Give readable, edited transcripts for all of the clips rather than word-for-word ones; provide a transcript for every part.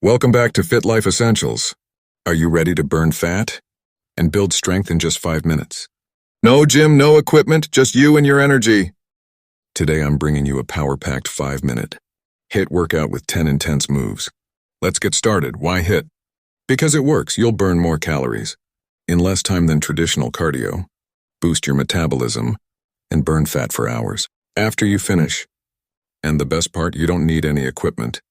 Welcome back to Fit Life Essentials. Are you ready to burn fat and build strength in just 5 minutes? No gym, no equipment, just you and your energy. Today I'm bringing you a power-packed 5-minute HIIT workout with 10 intense moves. Let's get started. Why HIIT? Because it works. You'll burn more calories in less time than traditional cardio, boost your metabolism, and burn fat for hours after you finish. And the best part, you don't need any equipment.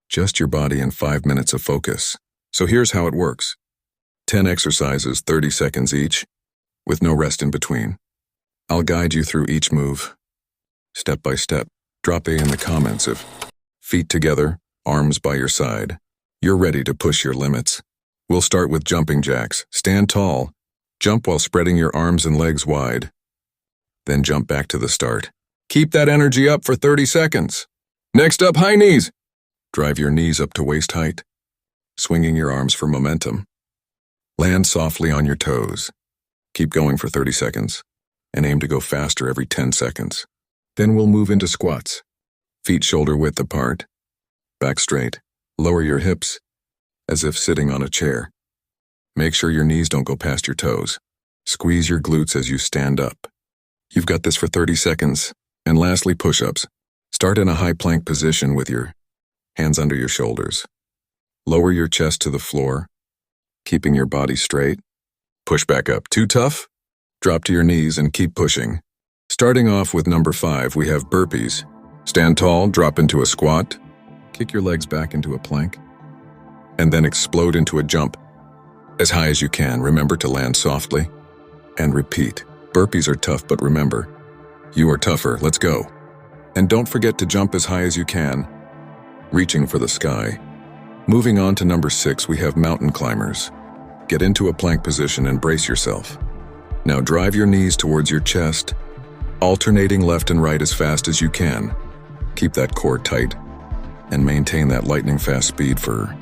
Just your body and 5 minutes of focus. So here's how it works. 10 exercises, 30 seconds each, with no rest in between. I'll guide you through each move, step by step. Drop A in the comments if feet together, arms by your side. You're ready to push your limits. We'll start with jumping jacks. Stand tall. Jump while spreading your arms and legs wide. Then jump back to the start. Keep that energy up for 30 seconds. Next up, high knees. Drive your knees up to waist height, swinging your arms for momentum. Land softly on your toes. Keep going for 30 seconds, and aim to go faster every 10 seconds. Then we'll move into squats. Feet shoulder width apart, back straight. Lower your hips, as if sitting on a chair. Make sure your knees don't go past your toes. Squeeze your glutes as you stand up. You've got this for 30 seconds. And lastly, push-ups. Start in a high plank position with your hands under your shoulders. Lower your chest to the floor, keeping your body straight. Push back up. Too tough? Drop to your knees and keep pushing. Starting off with number 5, we have burpees. Stand tall, drop into a squat, kick your legs back into a plank, and then explode into a jump. As high as you can, remember to land softly, and repeat. Burpees are tough, but remember, you are tougher. Let's go. And don't forget to jump as high as you can, reaching for the sky. Moving on to number 6, we have mountain climbers. Get into a plank position and brace yourself. Now drive your knees towards your chest, alternating left and right as fast as you can. Keep that core tight and maintain that lightning fast speed for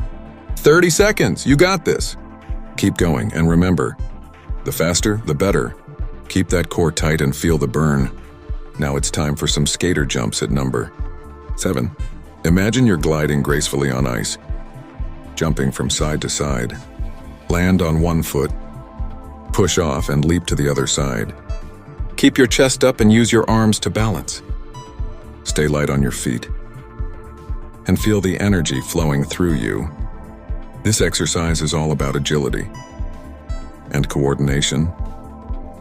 30 seconds. You got this. Keep going, and remember, the faster, the better. Keep that core tight and feel the burn. Now it's time for some skater jumps at number 7. Imagine you're gliding gracefully on ice, jumping from side to side. Land on one foot, push off and leap to the other side. Keep your chest up and use your arms to balance. Stay light on your feet and feel the energy flowing through you. This exercise is all about agility and coordination.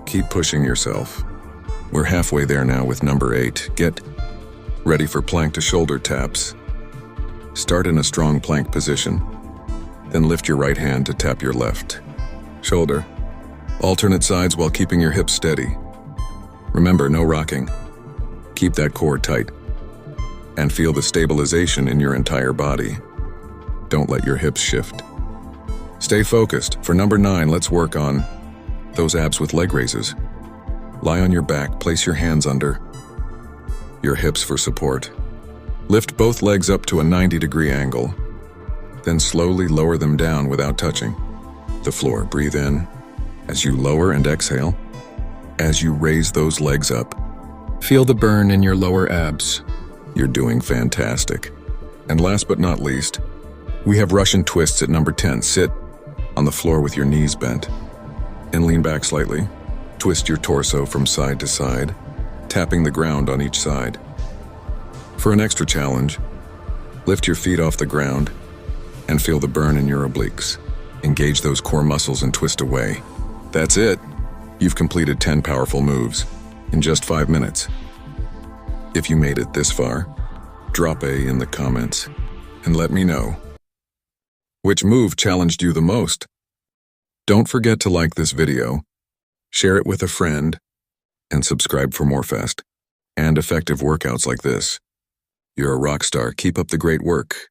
Keep pushing yourself. We're halfway there now with number 8. Get ready for plank to shoulder taps. Start in a strong plank position. Then lift your right hand to tap your left shoulder. Alternate sides while keeping your hips steady. Remember, no rocking. Keep that core tight and feel the stabilization in your entire body. Don't let your hips shift. Stay focused. For number 9, let's work on those abs with leg raises. Lie on your back, place your hands under your hips for support. Lift both legs up to a 90-degree angle, then slowly lower them down without touching the floor. Breathe in as you lower and exhale as you raise those legs up. Feel the burn in your lower abs. You're doing fantastic. And last but not least, we have Russian twists at number 10. Sit on the floor with your knees bent and lean back slightly. Twist your torso from side to side, tapping the ground on each side. For an extra challenge, lift your feet off the ground and feel the burn in your obliques. Engage those core muscles and twist away. That's it. You've completed 10 powerful moves in just 5 minutes. If you made it this far, drop A in the comments and let me know which move challenged you the most. Don't forget to like this video, share it with a friend, and subscribe for more fast and effective workouts like this. You're a rock star. Keep up the great work.